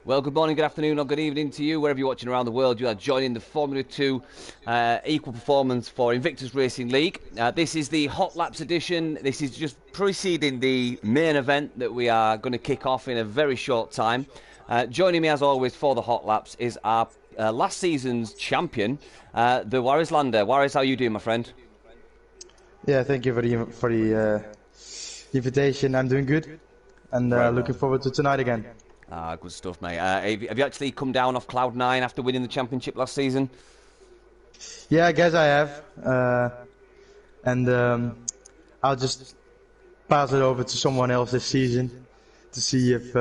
Well, good morning, good afternoon, or good evening to you, wherever you're watching around the world. You are joining the Formula 2 equal performance for Invictus Racing League. This is the Hot Laps edition. This is just preceding the main event that we are going to kick off in a very short time. Joining me, as always, for the Hot Laps is our last season's champion, the Warris Lander. Warris, how are you doing, my friend? Yeah, thank you for the invitation. I'm doing good, and looking forward to tonight again. Good stuff, mate. Have you actually come down off cloud 9 after winning the championship last season? Yeah, I guess I have. And I'll just pass it over to someone else this season to see if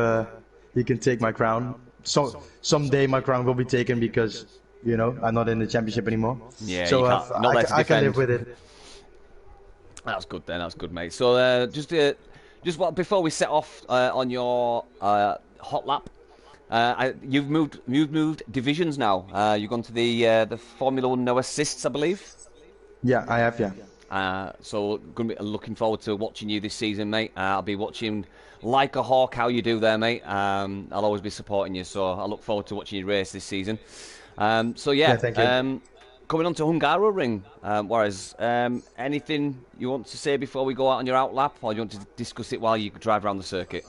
he can take my crown. So someday my crown will be taken because, you know, I'm not in the championship anymore. Yeah, so I can live with it. That's good then. That's good, mate. So just before we set off on your hot lap, you've moved divisions now. You've gone to the Formula 1 no assists, I believe. Yeah, I have. Yeah. So gonna be looking forward to watching you this season, mate. I'll be watching like a hawk how you do there, mate. I'll always be supporting you, so I look forward to watching you race this season. So yeah, thank you. Coming on to Hungaroring, Warris, anything you want to say before we go out on your out lap, or do you want to discuss it while you drive around the circuit?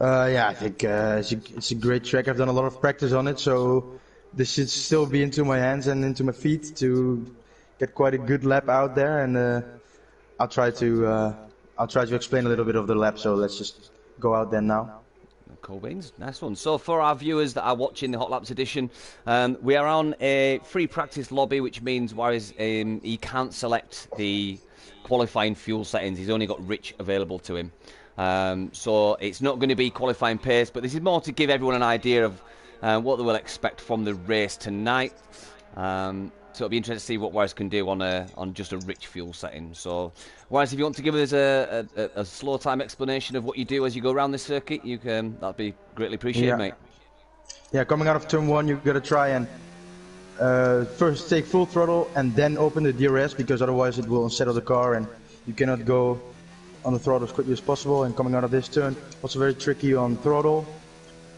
Yeah, I think it's a great track. I've done a lot of practice on it, so this should still be into my hands and into my feet to get quite a good lap out there. And I'll try to explain a little bit of the lap. So let's just go out there now. Cool beans, nice one. So for our viewers that are watching the Hot Laps edition, we are on a free practice lobby, which means Warris he can't select the qualifying fuel settings. He's only got rich available to him. So it's not going to be qualifying pace, but this is more to give everyone an idea of what they will expect from the race tonight. So it'll be interesting to see what Warris can do on just a rich fuel setting. So, Warris, if you want to give us a slow time explanation of what you do as you go around this circuit, that'd be greatly appreciated, mate. Yeah, coming out of turn 1, you've got to try and first take full throttle and then open the DRS, because otherwise it will unsettle the car and you cannot go on the throttle as quickly as possible. And coming out of this turn, also very tricky on throttle.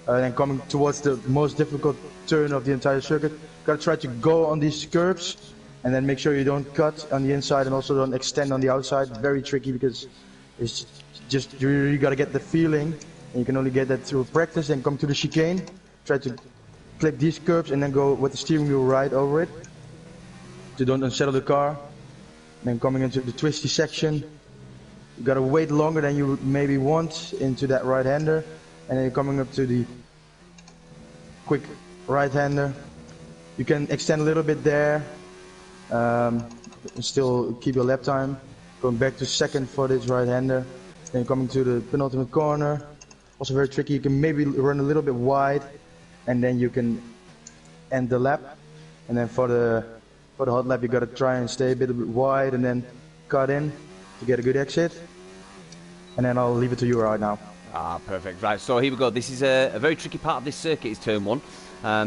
And coming towards the most difficult turn of the entire circuit, gotta try to go on these curbs and then make sure you don't cut on the inside and also don't extend on the outside. Very tricky because it's just, you really gotta get the feeling, and you can only get that through practice. And come to the chicane, try to clip these curbs and then go with the steering wheel right over it to don't unsettle the car. And then coming into the twisty section, you gotta wait longer than you maybe want into that right-hander. And then coming up to the quick right-hander, you can extend a little bit there, and still keep your lap time. Going back to second for this right-hander. Then coming to the penultimate corner, also very tricky. You can maybe run a little bit wide, and then you can end the lap. And then for the hot lap, you gotta try and stay a bit wide and then cut in to get a good exit. And then I'll leave it to you right now. Perfect. Right, so here we go. This is a very tricky part of this circuit, is turn 1.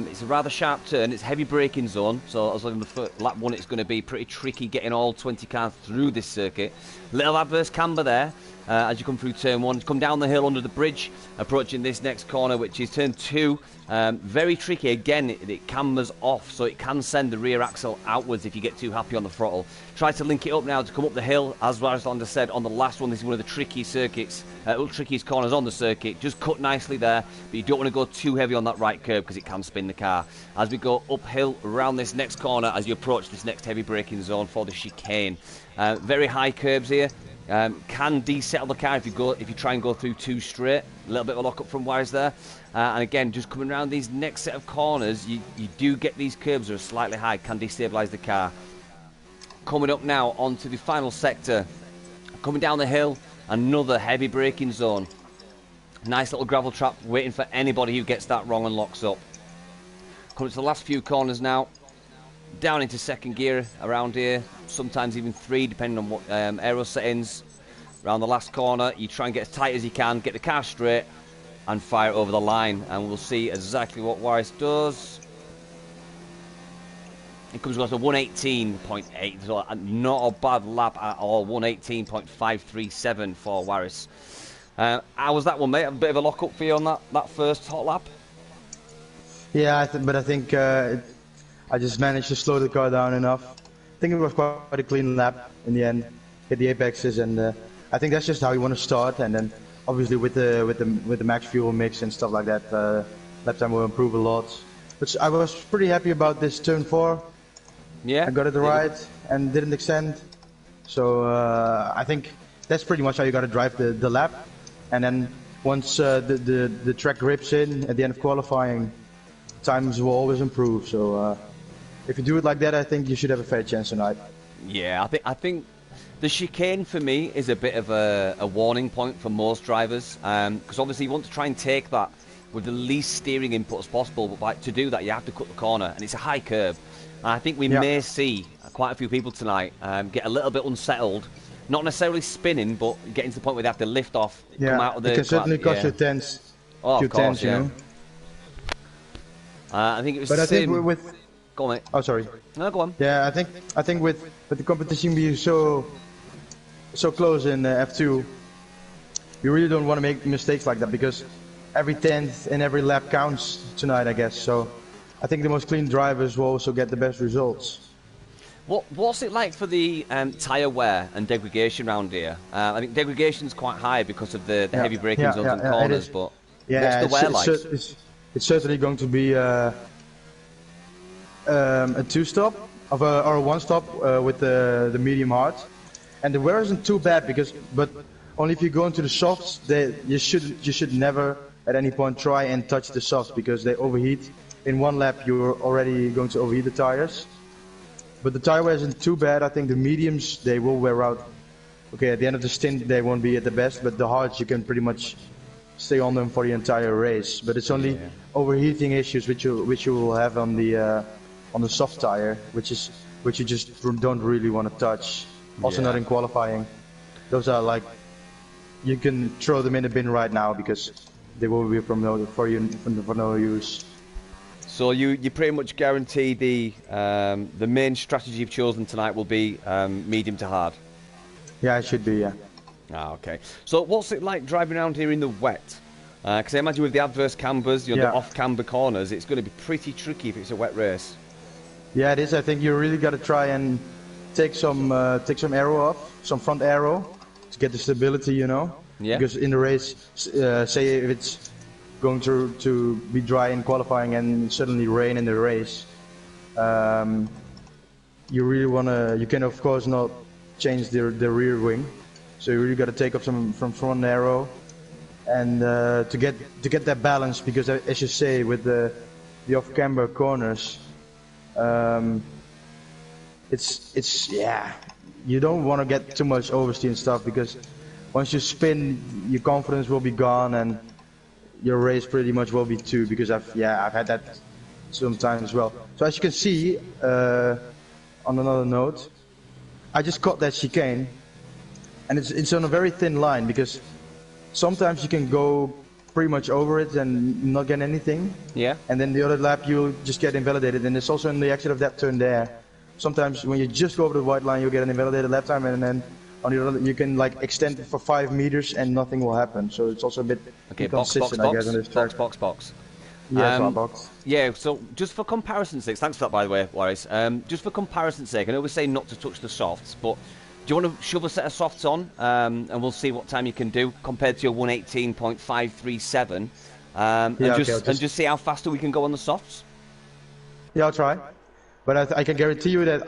It's a rather sharp turn. It's heavy braking zone, so as on the lap 1, it's going to be pretty tricky getting all 20 cars through this circuit. Little adverse camber there as you come through turn 1. Come down the hill under the bridge, approaching this next corner, which is turn 2. Very tricky. Again, it cambers off, so it can send the rear axle outwards if you get too happy on the throttle. Try to link it up now to come up the hill. As Warris Lander said on the last one, this is one of the tricky circuits, trickiest corners on the circuit. Just cut nicely there, but you don't want to go too heavy on that right curb because it can spin the car. As we go uphill around this next corner, as you approach this next heavy braking zone for the chicane. Very high curbs here. Can desettle the car if you try and go through too straight. A little bit of a lock up from Warris there. And again, just coming around these next set of corners, you do get these curbs that are slightly high, can destabilise the car. Coming up now onto the final sector. Coming down the hill, another heavy braking zone. Nice little gravel trap waiting for anybody who gets that wrong and locks up. Coming to the last few corners now. Down into second gear around here, sometimes even 3 depending on what aero settings. Around the last corner, you try and get as tight as you can, get the car straight and fire it over the line, and we'll see exactly what Warris does. It comes across a 118.8, so not a bad lap at all. 118.537 for Warris. How was that one, mate? A bit of a lock up for you on that first hot lap? Yeah, but I think I just managed to slow the car down enough. I think it was quite a clean lap in the end. Hit the apexes, and I think that's just how you want to start. And then obviously with the max fuel mix and stuff like that, lap time will improve a lot. But I was pretty happy about this turn 4. Yeah, I got it right and didn't extend. So I think that's pretty much how you got to drive the lap. And then once the track grips in at the end of qualifying, times will always improve. So if you do it like that, I think you should have a fair chance tonight. Yeah, I think the chicane for me is a bit of a warning point for most drivers, because obviously you want to try and take that with the least steering input as possible, but to do that you have to cut the corner, and it's a high curve. And I think we may see quite a few people tonight get a little bit unsettled, not necessarily spinning, but getting to the point where they have to lift off, come out of the... it can certainly cost you tenths. Oh, few of course, tenths, you know. I think it was but the I same... think with... Go on, mate. Oh, sorry. No, go on. Yeah, I think with the competition being so close in F2, you really don't want to make mistakes like that, because every tenth and every lap counts tonight, I guess. So I think the most clean drivers will also get the best results. What's it like for the tyre wear and degradation around here? I think degradation's quite high because of the heavy braking zones and corners, but what's the wear like? It's certainly going to be a 2-stop or a 1-stop with the medium hard, and the wear isn't too bad but only if you go into the softs. You should never at any point try and touch the softs, because they overheat. In one lap you're already going to overheat the tires. But the tire wear isn't too bad. I think the mediums, they will wear out. Okay, at the end of the stint they won't be at the best, but the hards you can pretty much stay on them for the entire race. But it's only overheating issues which you will have on the soft tire, which you just don't really want to touch. Also not in qualifying. Those are like, you can throw them in the bin right now, because they will be for no use. So you pretty much guarantee the main strategy you've chosen tonight will be medium to hard? Yeah, it should be, yeah. Ah, okay. So what's it like driving around here in the wet? Because I imagine with the adverse cambers, the off-camber corners, it's going to be pretty tricky if it's a wet race. Yeah, it is. I think you really got to try and take some aero off, some front aero, to get the stability, you know. Yeah. Because in the race, say if it's going to be dry in qualifying and suddenly rain in the race, you really wanna. You can of course not change the rear wing, so you really got to take off some from front aero, and to get that balance, because as you say, with the off-camber corners, it's you don't want to get too much oversteer and stuff, because once you spin, your confidence will be gone and your race pretty much will be too, because I've had that sometimes as well. So as you can see, on another note, I just caught that chicane, and it's on a very thin line, because sometimes you can go pretty much over it and not get anything. Yeah. And then the other lap you'll just get invalidated, and it's also in the exit of that turn there. Sometimes when you just go over the white line, you'll get an invalidated lap time, and then on the other, you can like extend it for 5 meters and nothing will happen. So it's also a bit inconsistent, I guess, on this track. Box. Yeah, box. Yeah, so just for comparison's sake, thanks for that, by the way, Waris. Just for comparison's sake, I know we say not to touch the softs, but do you want to shove a set of softs on, and we'll see what time you can do compared to your 118.537, and just see how faster we can go on the softs? Yeah, I'll try. But I can guarantee you that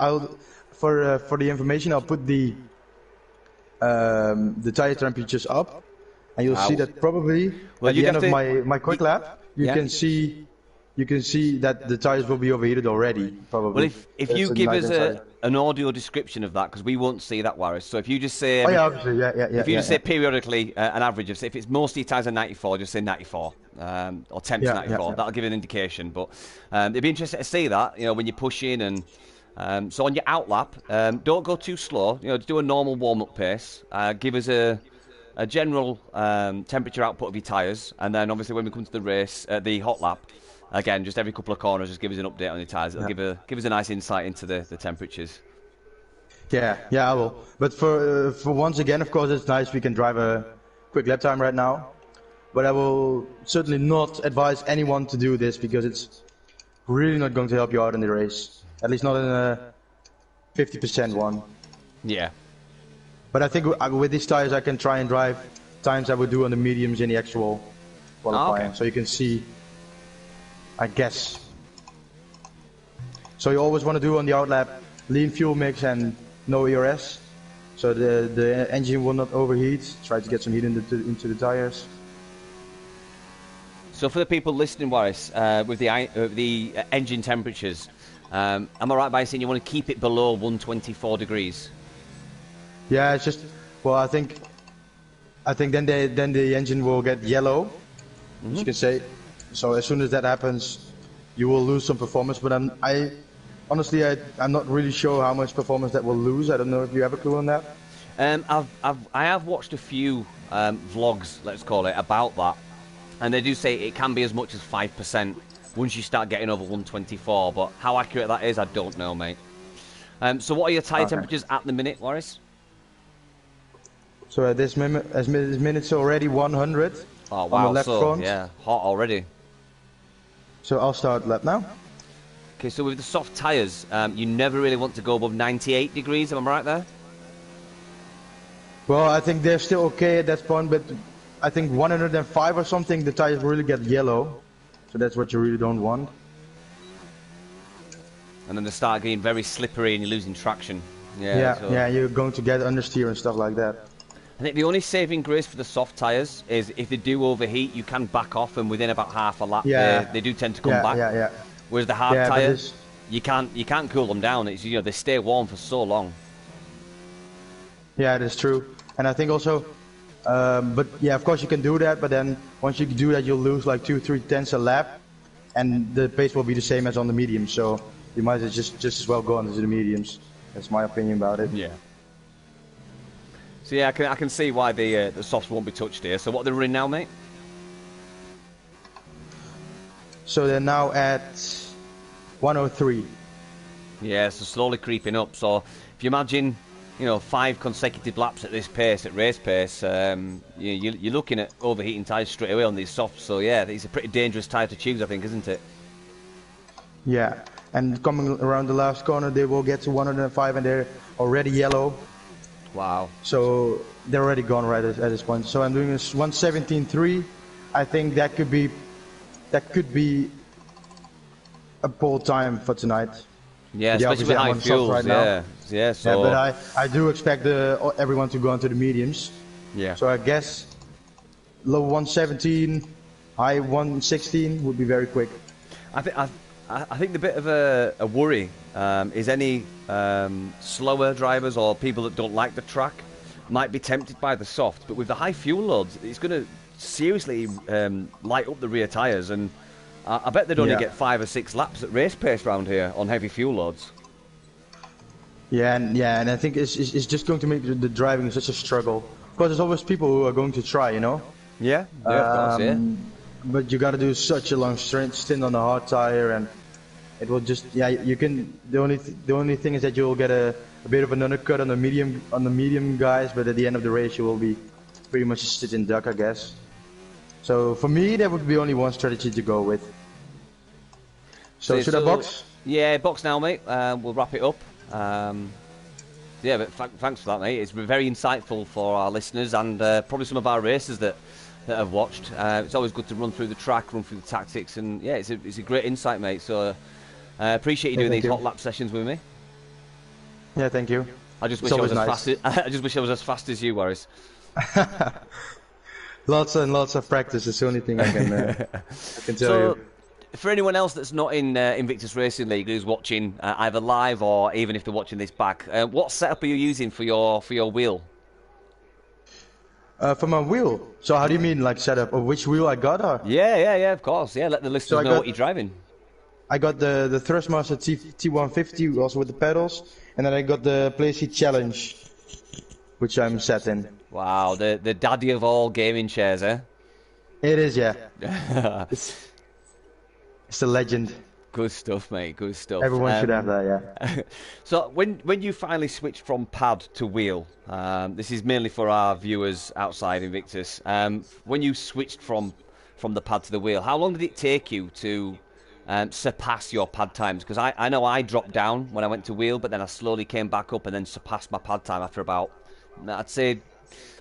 for the information, I'll put the tire temperatures up, and you'll see that probably at the end of my quick lap, you can see that the tires will be overheated already. Probably. Well, if you give us an audio description of that, because we won't see that, Waris. So if you just say, if you just say periodically an average of, if it's most of your tires are 94, just say 94 or 10 to 94. That'll give you an indication. But it'd be interesting to see that, when you're pushing and. So on your outlap, don't go too slow. Just do a normal warm-up pace. Give us a general temperature output of your tyres, and then obviously when we come to the race, the hot lap, again, just every couple of corners, just give us an update on your tyres. It'll give us a nice insight into the temperatures. Yeah, I will. But for once again, of course, it's nice we can drive a quick lap time right now. But I will certainly not advise anyone to do this, because really not going to help you out in the race. At least not in a 50% one. Yeah. But I think with these tires I can try and drive times I would do on the mediums in the actual qualifying. Okay. So you can see, I guess. So you always want to do on the outlap lean fuel mix and no ERS. So the engine will not overheat. Try to get some heat into the tires. So for the people listening, Warris, with the engine temperatures, am I right by saying you want to keep it below 124 degrees? Yeah, it's just, well, I think then the engine will get yellow, as you can say. So as soon as that happens, you will lose some performance. But honestly, I'm not really sure how much performance that will lose. I don't know if you have a clue on that. I have watched a few vlogs, let's call it, about that, and they do say it can be as much as 5% once you start getting over 124. But how accurate that is, I don't know, mate. So what are your tyre temperatures at the minute, Warris? So at this minute, it's already 100 Oh wow! on the left front. Yeah, hot already. So I'll start lap now. Okay, so with the soft tyres, you never really want to go above 98 degrees, am I right there? Well, I think they're still okay at that point, but I think 105 or something, the tires really get yellow. So that's what you really don't want. And then they start getting very slippery and you're losing traction. Yeah, you're going to get understeer and stuff like that. I think the only saving grace for the soft tyres is if they do overheat, you can back off, and within about half a lap, they do tend to come back. Yeah. Whereas the hard tyres, you can't cool them down. It's, they stay warm for so long. Yeah, that's true. And I think also, but yeah, of course you can do that. But then once you do that, you'll lose like 2-3 tenths a lap, and the pace will be the same as on the mediums. So you might just as well go on to the mediums. That's my opinion about it. Yeah. So yeah, I can see why the softs won't be touched here. So what they're running now, mate? So they're now at 103. Yeah, so slowly creeping up. So if you imagine, 5 consecutive laps at this pace, at race pace, you're looking at overheating tyres straight away on these softs. So yeah, it's a pretty dangerous tyre to choose, I think, isn't it? Yeah, and coming around the last corner, they will get to 105, and they're already yellow. Wow. So they're already gone right at this point. So I'm doing this 117.3. I think that could be a pole time for tonight. Yeah, especially with high fuels. Right now. Yeah. So. Yeah, but I do expect everyone to go into the mediums. Yeah. So I guess low 117, high 116 would be very quick. I think the bit of a worry is any slower drivers or people that don't like the track might be tempted by the soft, but with the high fuel loads, it's going to seriously light up the rear tyres, and I bet they'd only get 5 or 6 laps at race pace around here on heavy fuel loads. Yeah, and I think it's just going to make the driving such a struggle. Of course, there's always people who are going to try, Yeah, of course, yeah. But you got to do such a long stint on the hard tire, and it will just you can. The only thing is that you will get a bit of an undercut on the medium guys, but at the end of the race you will be pretty much a sitting duck, I guess. So for me, there would be only one strategy to go with. So should I box? Yeah, box now, mate. We'll wrap it up. Yeah, but thanks for that, mate. It's been very insightful for our listeners and probably some of our racers that have watched. It's always good to run through the track, run through the tactics, and yeah, it's a great insight, mate. So I appreciate you doing these hot lap sessions with me. Yeah, thank you. I just wish I was as fast as you, Warris. Lots and lots of practice is the only thing I can tell you. For anyone else that's not in Invictus Racing League who's watching either live or even if they're watching this back, what setup are you using for your wheel? For my wheel. So how do you mean, like setup? Or which wheel I got? Or? Yeah, of course. Yeah, let the listeners know what you're driving. I got the Thrustmaster T150 also with the pedals, and then I got the Playseat Challenge, which I'm set in. Wow, the daddy of all gaming chairs, eh? It is, yeah. It's a legend. Good stuff, mate. Good stuff. Everyone should have that, yeah. So when you finally switched from pad to wheel, this is mainly for our viewers outside Invictus. When you switched from the pad to the wheel, how long did it take you to surpass your pad times? Because I know I dropped down when I went to wheel, but then I slowly came back up and then surpassed my pad time after about, I'd say,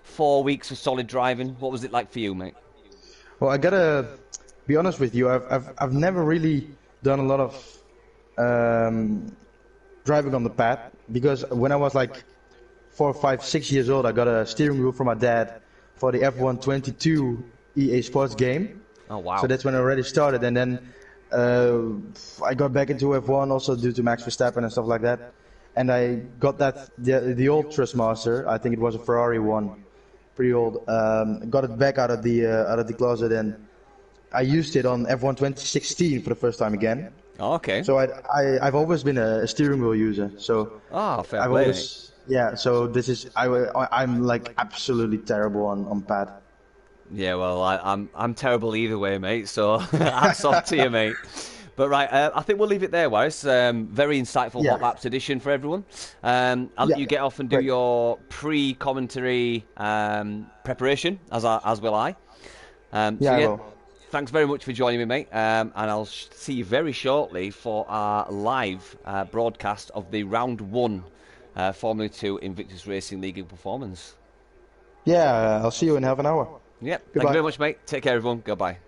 4 weeks of solid driving. What was it like for you, mate? Well, I gotta be honest with you. I've never really done a lot of driving on the pad, because when I was like 4, 5, 6 years old, I got a steering wheel from my dad for the F1 22 EA Sports game. Oh wow! So that's when I already started, and then I got back into F1 also due to Max Verstappen and stuff like that. And I got that the old Trustmaster. I think it was a Ferrari one, pretty old. Got it back out of the closet, and I used it on F1 2016 for the first time again. Oh, okay. So I've always been a steering wheel user. So fair I've play. always, yeah. So this is I'm like absolutely terrible on pad. Yeah, well, I'm terrible either way, mate. So hats off to you, mate. But right, I think we'll leave it there, Waris. Very insightful Hot Laps edition for everyone. I'll let you get off and do your pre-commentary preparation, as will I. I will. Thanks very much for joining me, mate. And I'll see you very shortly for our live broadcast of the Round 1 Formula 2 Invictus Racing League performance. Yeah, I'll see you in half an hour. Yep. Thank you very much, mate. Take care, everyone. Goodbye.